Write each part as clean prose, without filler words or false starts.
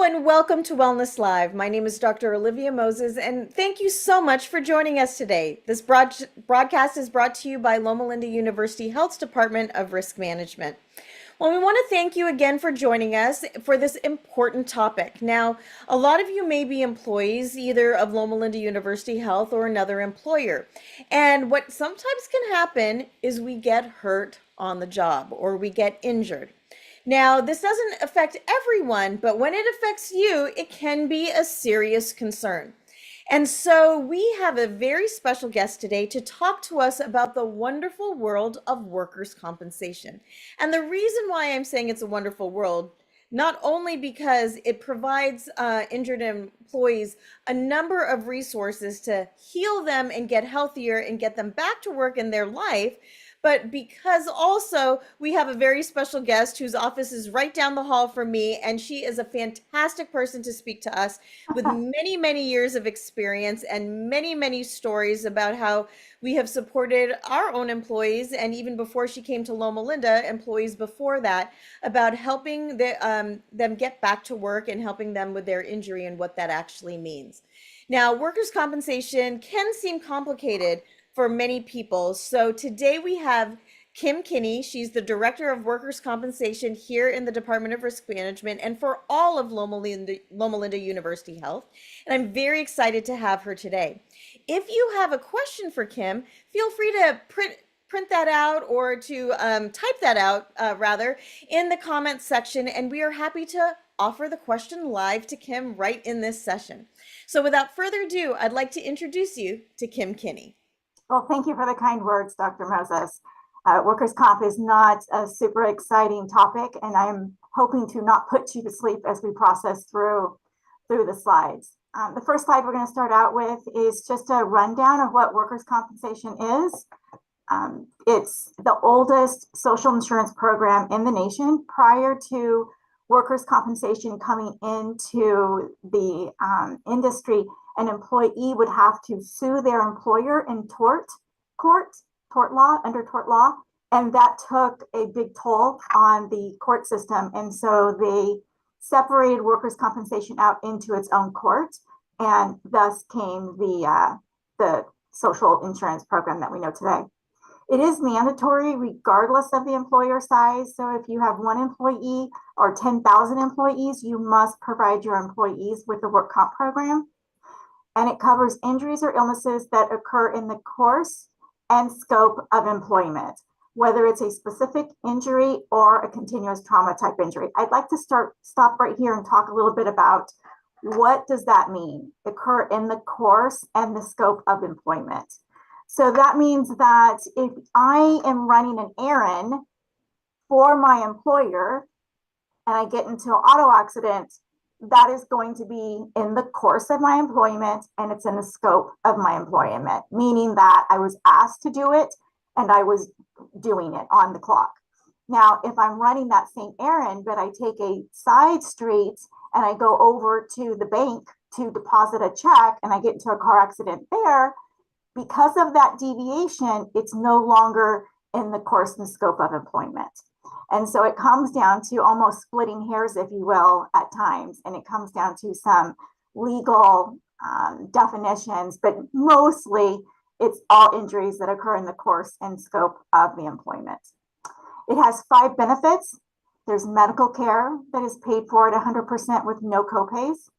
and welcome to Wellness Live. My name is Dr. Olivia Moses, and thank you so much for joining us today. This broadcast is brought to you by Loma Linda University Health's Department of Risk Management. Well, we want to thank you again for joining us for this important topic. Now, a lot of you may be employees either of Loma Linda University Health or another employer. And what sometimes can happen is we get hurt on the job or we get injured. Now, this doesn't affect everyone, but when it affects you, it can be a serious concern. And so we have a very special guest today to talk to us about the wonderful world of workers' compensation. And the reason why I'm saying it's a wonderful world, not only because it provides injured employees a number of resources to heal them and get healthier and get them back to work in their life, but because also we have a very special guest whose office is right down the hall from me, and she is a fantastic person to speak to us with many, many years of experience and many, many stories about how we have supported our own employees, and even before she came to Loma Linda, employees before that, about helping them get back to work and helping them with their injury and what that actually means. Now, workers' compensation can seem complicated for many people. So today we have Kim Kinney. She's the Director of Workers' Compensation here in the Department of Risk Management and for all of Loma Linda University Health. And I'm very excited to have her today. If you have a question for Kim, feel free to print that out or to type that out rather in the comments section, and we are happy to offer the question live to Kim right in this session. So without further ado, I'd like to introduce you to Kim Kinney. Well, thank you for the kind words, Dr. Moses. Workers' comp is not a super exciting topic, and I'm hoping to not put you to sleep as we process through the slides. The first slide we're going to start out with is just a rundown of what workers' compensation is. It's the oldest social insurance program in the nation. Prior to workers' compensation coming into the industry, an employee would have to sue their employer in tort law, and that took a big toll on the court system. And so they separated workers' compensation out into its own court, and thus came the social insurance program that we know today. It is mandatory regardless of the employer size. So if you have one employee or 10,000 employees, you must provide your employees with the work comp program. And it covers injuries or illnesses that occur in the course and scope of employment, whether it's a specific injury or a continuous trauma type injury. I'd like to stop right here and talk a little bit about what does that mean, occur in the course and the scope of employment. So that means that if I am running an errand for my employer and I get into an auto accident, that is going to be in the course of my employment and it's in the scope of my employment, meaning that I was asked to do it and I was doing it on the clock. Now, if I'm running that same errand, but I take a side street and I go over to the bank to deposit a check and I get into a car accident there, because of that deviation, it's no longer in the course and scope of employment. And so it comes down to almost splitting hairs, if you will, at times. And it comes down to some legal definitions, but mostly it's all injuries that occur in the course and scope of the employment. It has 5 benefits. There's medical care that is paid for at 100% with no copays.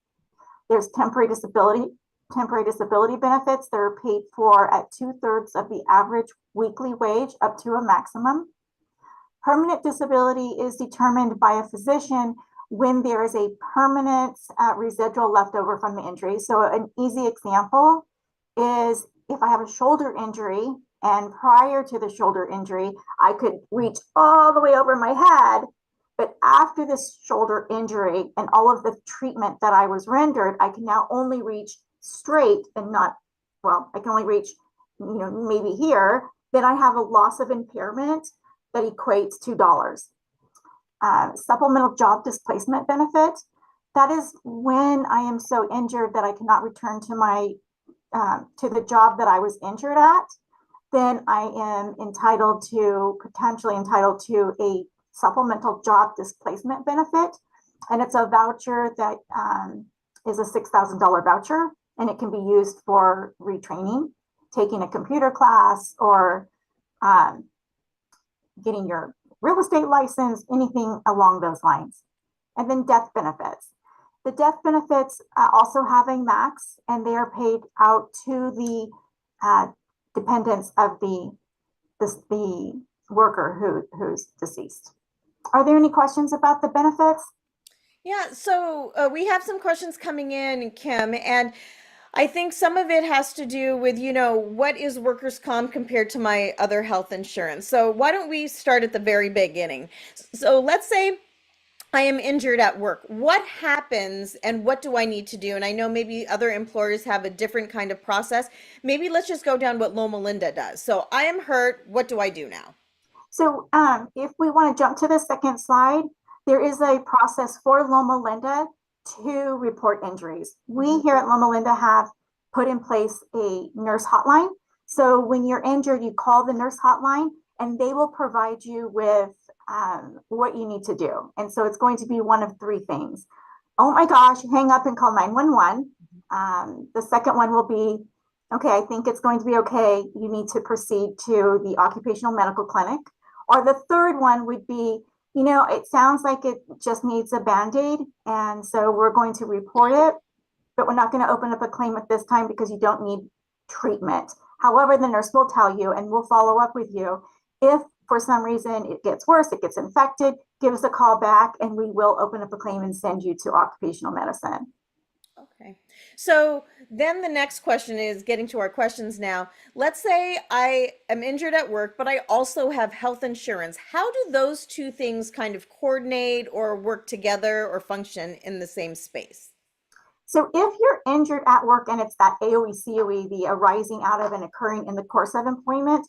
There's temporary disability benefits that are paid for at 2/3 of the average weekly wage up to a maximum. Permanent disability is determined by a physician when there is a permanent residual left over from the injury. So an easy example is if I have a shoulder injury and prior to the shoulder injury, I could reach all the way over my head, but after this shoulder injury and all of the treatment that I was rendered, I can now only reach straight and not, well, I can only reach, maybe here. Then I have a loss of impairment that equates to dollars. Supplemental job displacement benefit. That is when I am so injured that I cannot return to my to the job that I was injured at. Then I am potentially entitled to a supplemental job displacement benefit. And it's a voucher that is a $6,000 voucher, and it can be used for retraining, taking a computer class, or getting your real estate license, anything along those lines. And then death benefits. The death benefits also have a max, and they are paid out to the dependents of the worker who's deceased. Are there any questions about the benefits? Yeah, so we have some questions coming in, Kim, and I think some of it has to do with, what is workers' comp compared to my other health insurance? So why don't we start at the very beginning? So let's say I am injured at work. What happens and what do I need to do? And I know maybe other employers have a different kind of process. Maybe let's just go down what Loma Linda does. So I am hurt. What do I do now? So if we want to jump to the second slide, there is a process for Loma Linda to report injuries. We here at Loma Linda have put in place a nurse hotline. So when you're injured, you call the nurse hotline and they will provide you with what you need to do. And so it's going to be one of three things. Oh my gosh, hang up and call 911. The second one will be, okay, I think it's going to be okay. You need to proceed to the occupational medical clinic. Or the third one would be, it sounds like it just needs a Band-Aid. And so we're going to report it, but we're not going to open up a claim at this time because you don't need treatment. However, the nurse will tell you and we'll follow up with you. If for some reason it gets worse, it gets infected, give us a call back and we will open up a claim and send you to occupational medicine. Okay. So then the next question is getting to our questions now. Let's say I am injured at work, but I also have health insurance. How do those two things kind of coordinate or work together or function in the same space? So if you're injured at work and it's that AOE, COE, the arising out of and occurring in the course of employment,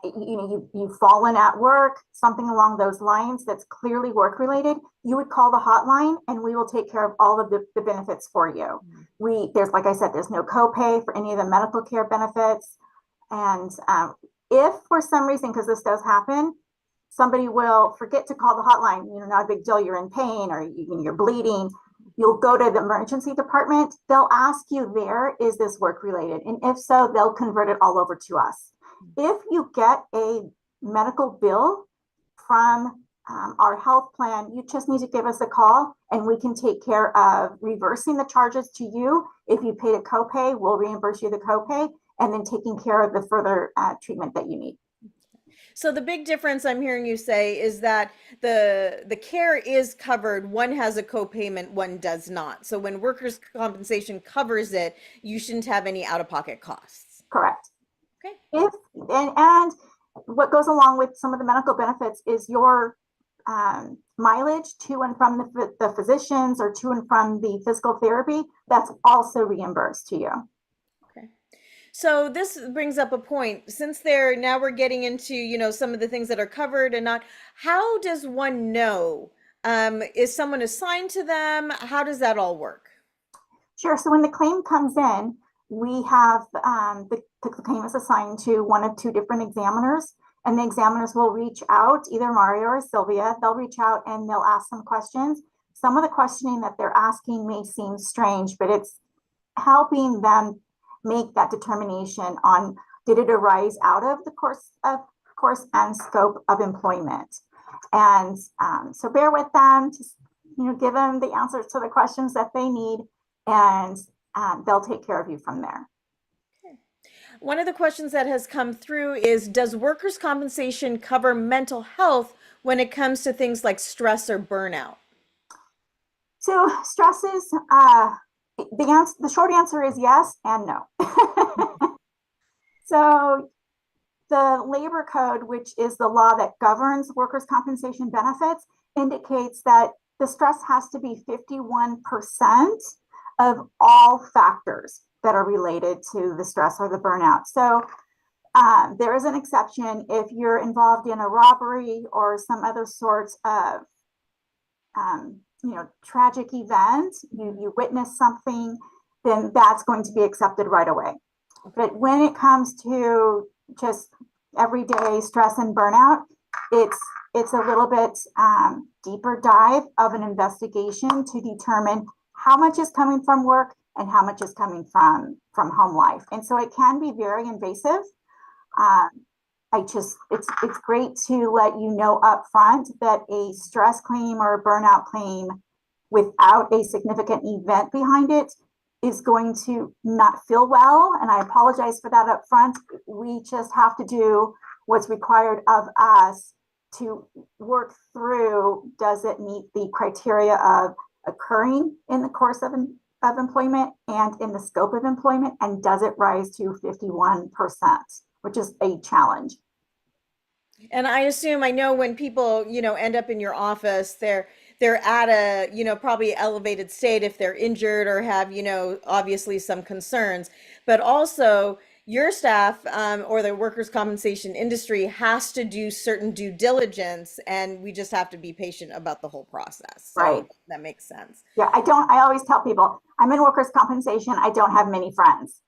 you've fallen at work, something along those lines that's clearly work related, you would call the hotline and we will take care of all of the benefits for you. There's, like I said, there's no copay for any of the medical care benefits. And if for some reason, because this does happen, somebody will forget to call the hotline, not a big deal, you're in pain or you're bleeding, you'll go to the emergency department. They'll ask you there, is this work related? And if so, they'll convert it all over to us. If you get a medical bill from our health plan, you just need to give us a call and we can take care of reversing the charges to you. If you paid a copay, we'll reimburse you the copay and then taking care of the further treatment that you need. So the big difference I'm hearing you say is that the care is covered. One has a copayment, one does not. So when workers' compensation covers it, you shouldn't have any out-of-pocket costs. Correct. Okay. And what goes along with some of the medical benefits is your mileage to and from the physicians or to and from the physical therapy. That's also reimbursed to you. Okay. So this brings up a point. Since now we're getting into, some of the things that are covered and not, how does one know? Is someone assigned to them? How does that all work? Sure. So when the claim comes in, we have the claim is assigned to one of two different examiners, and the examiners will reach out, either Mario or Sylvia. They'll reach out and they'll ask some questions. Some of the questioning that they're asking may seem strange, but it's helping them make that determination on, did it arise out of the course and scope of employment. And so bear with them, just give them the answers to the questions that they need, and they'll take care of you from there. Okay. One of the questions that has come through is, does workers' compensation cover mental health when it comes to things like stress or burnout? So stresses, the short answer is yes and no. So the labor code, which is the law that governs workers' compensation benefits, indicates that the stress has to be 51% of all factors that are related to the stress or the burnout. So there is an exception if you're involved in a robbery or some other sort of tragic event, you witness something, then that's going to be accepted right away. But when it comes to just everyday stress and burnout, it's a little bit deeper dive of an investigation to determine how much is coming from work and how much is coming from home life. And so it can be very invasive. It's great to let you know up front that a stress claim or a burnout claim without a significant event behind it is going to not feel well. And I apologize for that up front. We just have to do what's required of us to work through, does it meet the criteria of occurring in the course of employment and in the scope of employment, and does it rise to 51%, which is a challenge. And I assume, I know when people, end up in your office, they're at a, probably elevated state if they're injured or have, obviously some concerns, but also your staff or the workers' compensation industry has to do certain due diligence, and we just have to be patient about the whole process. So right. That makes sense. Yeah, I always tell people, I'm in workers' compensation. I don't have many friends.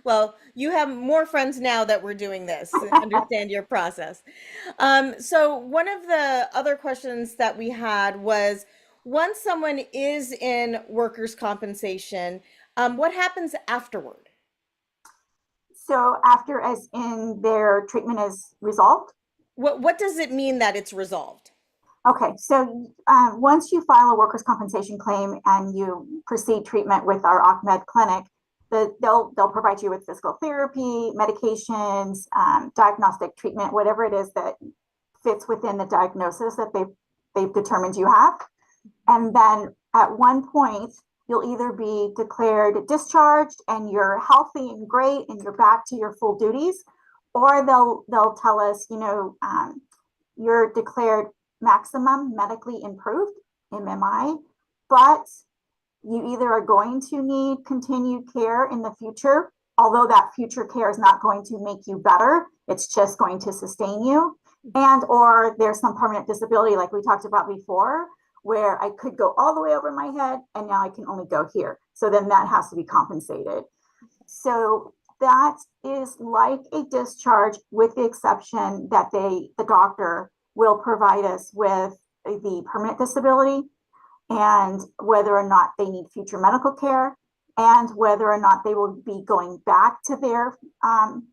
Well, you have more friends now that we're doing this, understand your process. So one of the other questions that we had was, once someone is in workers' compensation, what happens afterward? So after, as in their treatment is resolved? What does it mean that it's resolved? Okay, so once you file a workers' compensation claim and you proceed treatment with our ACMED clinic, they'll provide you with physical therapy, medications, diagnostic treatment, whatever it is that fits within the diagnosis that they've determined you have. And then at one point, you'll either be declared discharged and you're healthy and great and you're back to your full duties, or they'll tell us, you're declared maximum medically improved, MMI, but you either are going to need continued care in the future, although that future care is not going to make you better, it's just going to sustain you, and or there's some permanent disability like we talked about before, where I could go all the way over my head and now I can only go here. So then that has to be compensated. So that is like a discharge, with the exception that the doctor will provide us with the permanent disability and whether or not they need future medical care and whether or not they will be going back to their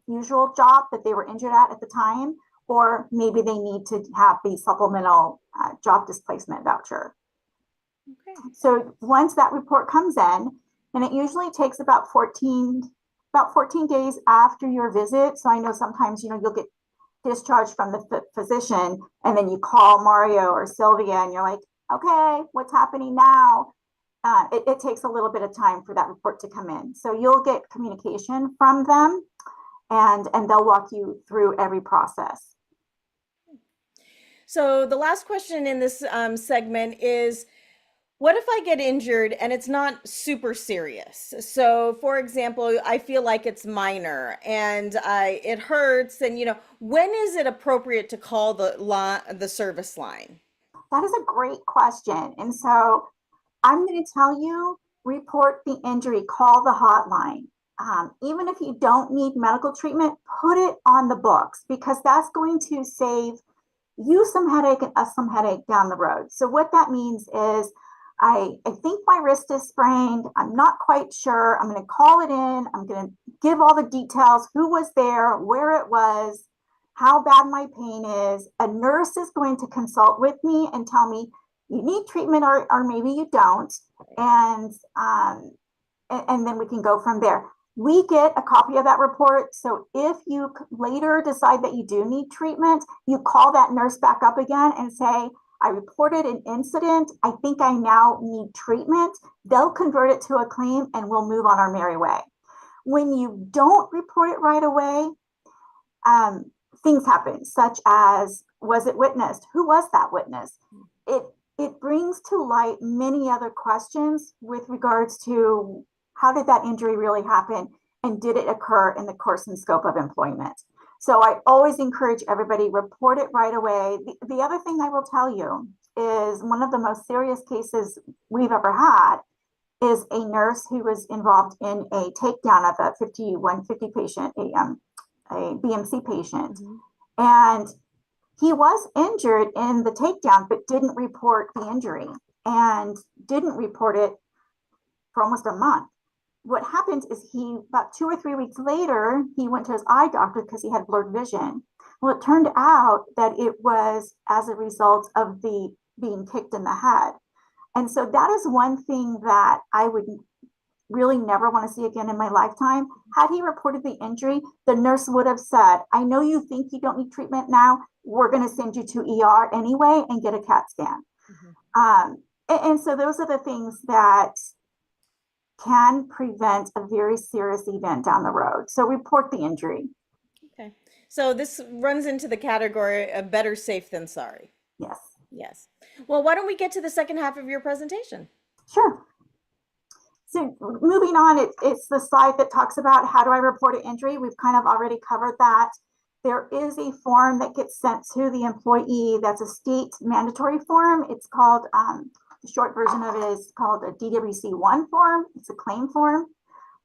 usual job that they were injured at the time, or maybe they need to have the supplemental job displacement voucher. Okay. So once that report comes in, and it usually takes about 14 days after your visit. So I know sometimes, you'll get discharged from the physician and then you call Mario or Sylvia and you're like, okay, what's happening now? It takes a little bit of time for that report to come in. So you'll get communication from them and they'll walk you through every process. So the last question in this segment is, what if I get injured and it's not super serious? So for example, I feel like it's minor and it hurts, and when is it appropriate to call the service line? That is a great question. And so I'm going to tell you, report the injury, call the hotline. Even if you don't need medical treatment, put it on the books, because that's going to save you some headache and us some headache down the road. So what that means is, I think my wrist is sprained. I'm not quite sure. I'm going to call it in. I'm going to give all the details, who was there, where it was, how bad my pain is. A nurse is going to consult with me and tell me, you need treatment or maybe you don't. And then we can go from there. We get a copy of that report. So if you later decide that you do need treatment, you call that nurse back up again and say, I reported an incident. I think I now need treatment. They'll convert it to a claim and we'll move on our merry way. When you don't report it right away, things happen, such as, was it witnessed? Who was that witness? It brings to light many other questions with regards to, how did that injury really happen? And did it occur in the course and scope of employment? So I always encourage everybody, report it right away. The other thing I will tell you is, one of the most serious cases we've ever had is a nurse who was involved in a takedown of a 5150 patient, a BMC patient. Mm-hmm. And He was injured in the takedown, but didn't report the injury and didn't report it for almost a month. What happened is about 2 or 3 weeks later, he went to his eye doctor because he had blurred vision. Well, it turned out that it was as a result of the being kicked in the head. And so that is one thing that I would really never want to see again in my lifetime. Had he reported the injury, the nurse would have said, I know you think you don't need treatment now. We're going to send you to ER anyway and get a CAT scan. And so those are the things that can prevent a very serious event down the road. So report the injury. Okay. So this runs into the category of better safe than sorry. Yes. Yes. Well, why don't we get to the second half of your presentation? Sure. So moving on, it's the slide that talks about how do I report an injury. We've kind of already covered that. There is a form that gets sent to the employee that's a state mandatory form. It's called, the short version of it is called a DWC-1 form. It's a claim form.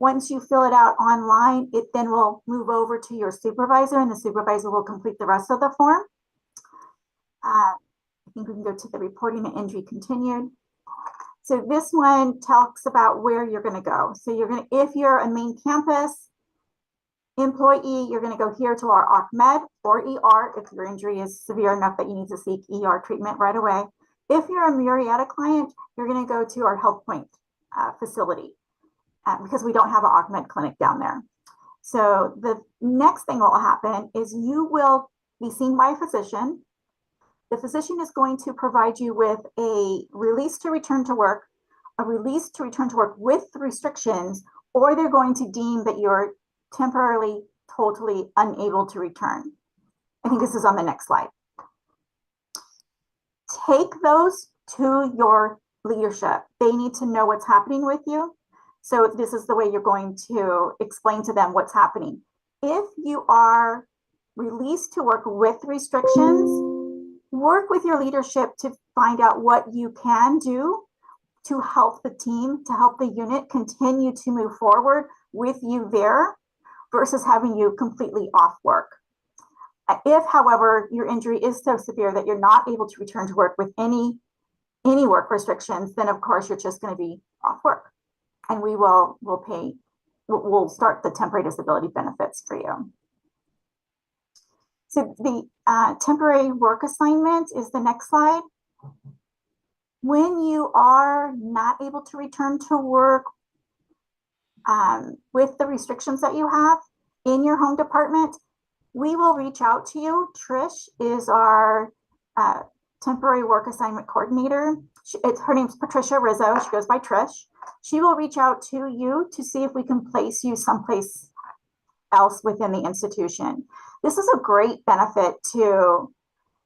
Once you fill it out online, it then will move over to your supervisor, and the supervisor will complete the rest of the form. I think we can go to the reporting an injury continued. So this one talks about where you're going to go. So if you're a main campus employee, you're going to go here to our OCMED or ER if your injury is severe enough that you need to seek ER treatment right away. If you're a Murrieta client, you're going to go to our Health Point facility because we don't have an OCMED clinic down there. So the next thing that will happen is you will be seen by a physician. The physician is going to provide you with a release to return to work, a release to return to work with restrictions, or they're going to deem that you're temporarily, totally unable to return. I think this is on the next slide. Take those to your leadership. They need to know what's happening with you. So this is the way you're going to explain to them what's happening. If you are released to work with restrictions, work with your leadership to find out what you can do to help the team, to help the unit continue to move forward with you there versus having you completely off work. If, however, your injury is so severe that you're not able to return to work with any work restrictions, then of course you're just going to be off work, and we'll start the temporary disability benefits for you. So the temporary work assignment is the next slide. When you are not able to return to work with the restrictions that you have in your home department, we will reach out to you. Trish is our temporary work assignment coordinator. Her name's Patricia Rizzo. She goes by Trish. She will reach out to you to see if we can place you someplace else within the institution. This is a great benefit to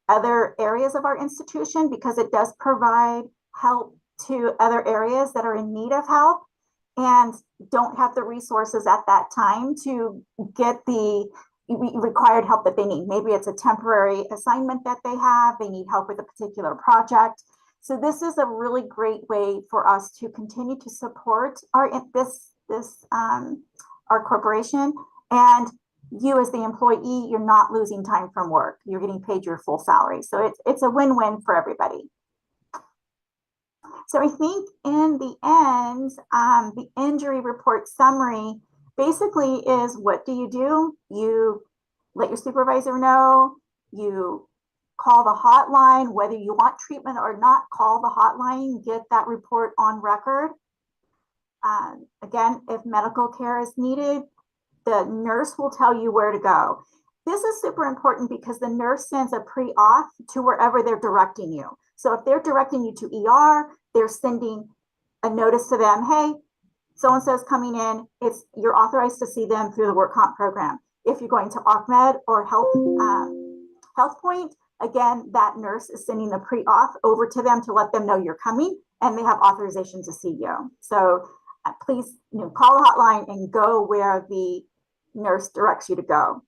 other areas of our institution because it does provide help to other areas that are in need of help and don't have the resources at that time to get the required help that they need. Maybe it's a temporary assignment that they have. They need help with a particular project. So this is a really great way for us to continue to support our corporation. And you as the employee, you're not losing time from work. You're getting paid your full salary. So it's a win-win for everybody. So I think in the end, the injury report summary basically is, what do? You let your supervisor know, you call the hotline, whether you want treatment or not, call the hotline, get that report on record. Again, if medical care is needed, the nurse will tell you where to go. This is super important because the nurse sends a pre-auth to wherever they're directing you. So if they're directing you to ER, they're sending a notice to them, hey, so-and-so is coming in, you're authorized to see them through the work comp program. If you're going to OCMED or Health Point, again, that nurse is sending the pre-auth over to them to let them know you're coming and they have authorization to see you. So please call the hotline and go where the nurse directs you to go.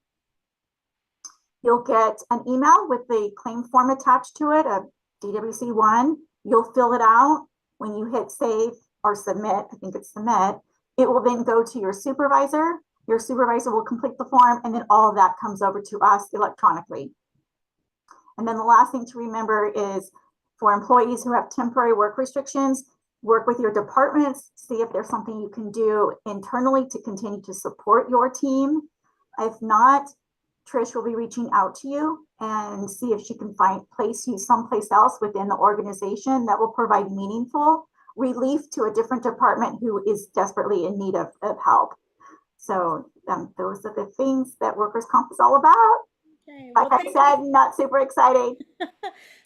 You'll get an email with the claim form attached to it, a DWC-1. You'll fill it out. When you hit save or submit, I think it's submit, it will then go to your supervisor. Your supervisor will complete the form, and then all of that comes over to us electronically. And then the last thing to remember is for employees who have temporary work restrictions, work with your departments, see if there's something you can do internally to continue to support your team. If not, Trish will be reaching out to you and see if she can place you someplace else within the organization that will provide meaningful relief to a different department who is desperately in need of help. So those are the things that workers' comp is all about. Okay, Like well, I said, not super exciting.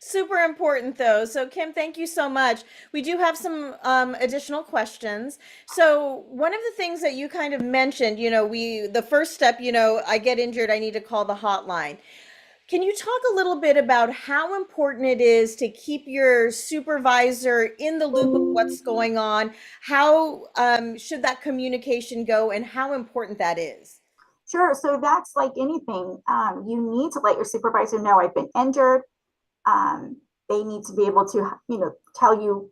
super important though. So Kim, thank you so much. We do have some additional questions. So one of the things that you kind of mentioned, the first step, I get injured, I need to call the hotline. Can you talk a little bit about how important it is to keep your supervisor in the loop of what's going on? How should that communication go and how important that is? Sure. So that's like anything. You need to let your supervisor know I've been injured. They need to be able to, tell you,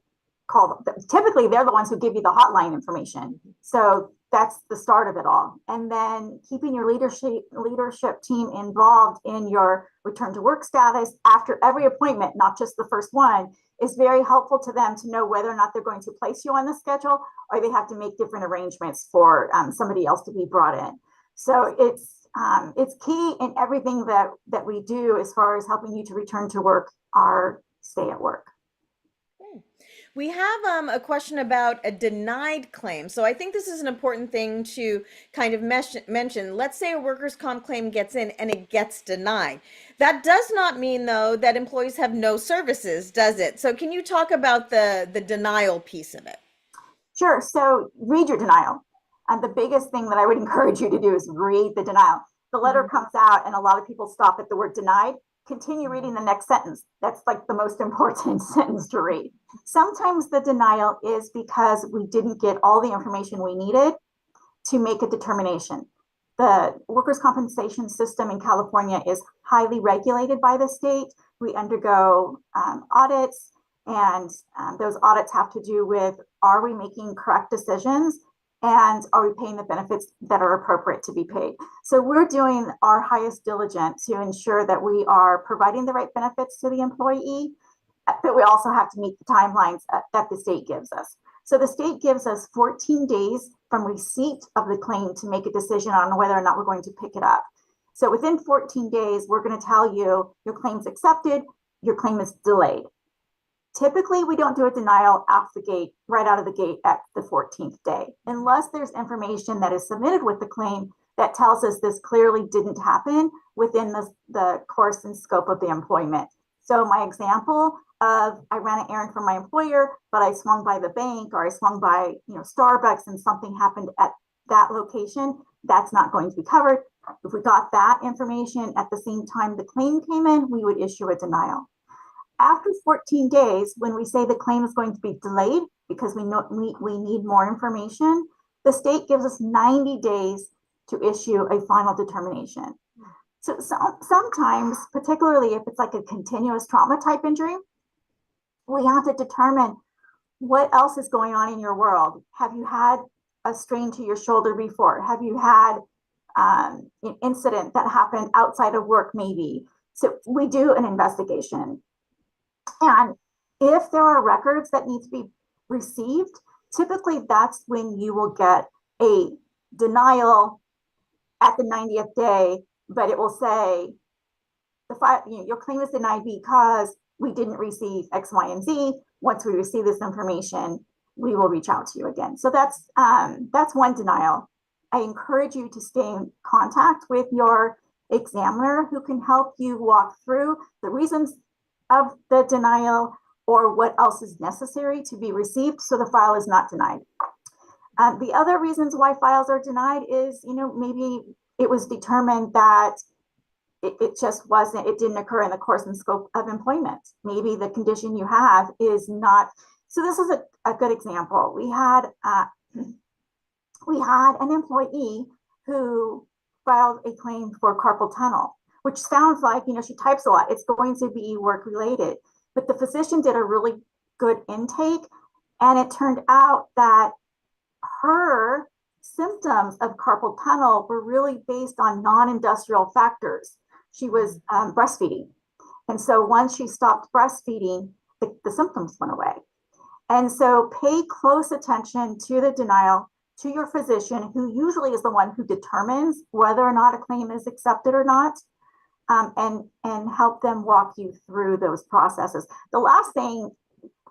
call them. Typically, they're the ones who give you the hotline information. So that's the start of it all. And then keeping your leadership team involved in your return to work status after every appointment, not just the first one, is very helpful to them to know whether or not they're going to place you on the schedule or they have to make different arrangements for somebody else to be brought in. So it's key in everything that we do as far as helping you to return to work or stay at work. We have a question about a denied claim. So I think this is an important thing to kind of mention. Let's say a workers' comp claim gets in and it gets denied. That does not mean, though, that employees have no services, does it? So can you talk about the denial piece of it? Sure. So read your denial. And the biggest thing that I would encourage you to do is read the denial. The letter comes out and a lot of people stop at the word denied. Continue reading the next sentence. That's like the most important sentence to read. Sometimes the denial is because we didn't get all the information we needed to make a determination. The workers' compensation system in California is highly regulated by the state. We undergo audits, and those audits have to do with, are we making correct decisions? And are we paying the benefits that are appropriate to be paid? So we're doing our highest diligence to ensure that we are providing the right benefits to the employee, but we also have to meet the timelines that the state gives us. So the state gives us 14 days from receipt of the claim to make a decision on whether or not we're going to pick it up. So within 14 days, we're going to tell you your claim's accepted, your claim is delayed. Typically, we don't do a denial right out of the gate at the 14th day, unless there's information that is submitted with the claim that tells us this clearly didn't happen within the course and scope of the employment. So my example of I ran an errand for my employer, but I swung by the bank or I swung by Starbucks and something happened at that location, that's not going to be covered. If we got that information at the same time the claim came in, we would issue a denial. After 14 days, when we say the claim is going to be delayed because we need more information, the state gives us 90 days to issue a final determination. So sometimes, particularly if it's like a continuous trauma type injury, we have to determine what else is going on in your world. Have you had a strain to your shoulder before? Have you had an incident that happened outside of work maybe? So we do an investigation. And if there are records that need to be received, typically that's when you will get a denial at the 90th day, but it will say your claim is denied because we didn't receive X, Y, and Z. Once we receive this information, we will reach out to you again. So that's one denial. I encourage you to stay in contact with your examiner who can help you walk through the reasons of the denial or what else is necessary to be received so the file is not denied. The other reasons why files are denied is, maybe it was determined that it just wasn't, it didn't occur in the course and scope of employment. Maybe the condition you have is not. So this is a good example. We had an employee who filed a claim for carpal tunnel, which sounds like, she types a lot. It's going to be work related, but the physician did a really good intake. And it turned out that her symptoms of carpal tunnel were really based on non-industrial factors. She was breastfeeding. And so once she stopped breastfeeding, the symptoms went away. And so pay close attention to the denial, to your physician, who usually is the one who determines whether or not a claim is accepted or not, and help them walk you through those processes. The last thing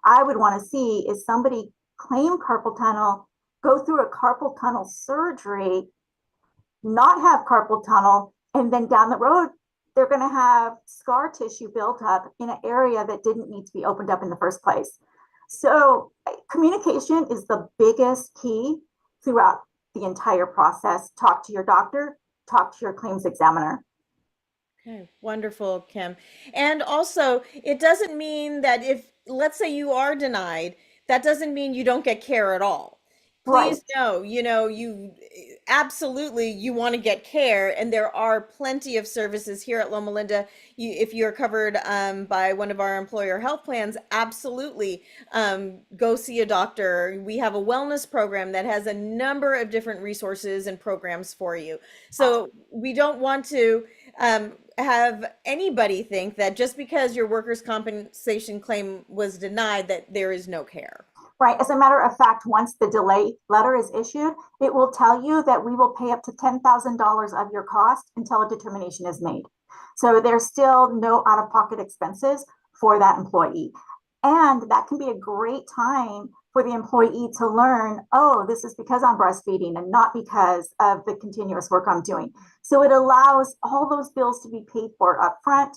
I would want to see is somebody claim carpal tunnel, go through a carpal tunnel surgery, not have carpal tunnel, and then down the road, they're going to have scar tissue built up in an area that didn't need to be opened up in the first place. So communication is the biggest key throughout the entire process. Talk to your doctor, talk to your claims examiner. Okay, wonderful, Kim. And also, it doesn't mean that if, let's say you are denied, that doesn't mean you don't get care at all. Right. Please know, you absolutely you want to get care, and there are plenty of services here at Loma Linda. If you're covered by one of our employer health plans, absolutely go see a doctor. We have a wellness program that has a number of different resources and programs for you. So we don't want to have anybody think that just because your workers' compensation claim was denied, that there is no care. Right. As a matter of fact, once the delay letter is issued, it will tell you that we will pay up to $10,000 of your cost until a determination is made. So there's still no out-of-pocket expenses for that employee. And that can be a great time for the employee to learn, oh, this is because I'm breastfeeding and not because of the continuous work I'm doing. So it allows all those bills to be paid for upfront,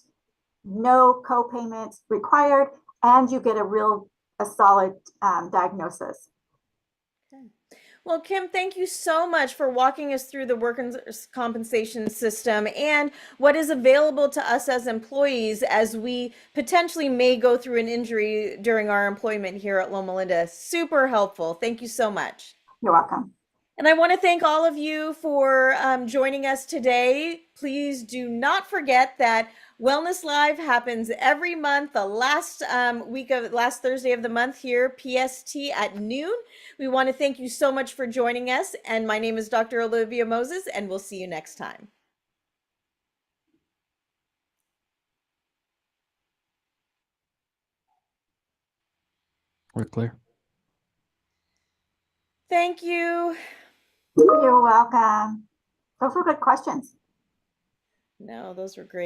no co-payments required, and you get a solid diagnosis. Okay. Well, Kim, thank you so much for walking us through the workers' compensation system and what is available to us as employees as we potentially may go through an injury during our employment here at Loma Linda. Super helpful. Thank you so much. You're welcome. And I want to thank all of you for joining us today. Please do not forget that Wellness Live happens every month, the last last Thursday of the month here, PST at noon. We want to thank you so much for joining us. And my name is Dr. Olivia Moses, and we'll see you next time. We're clear. Thank you. You're welcome. Those were good questions. No, those were great.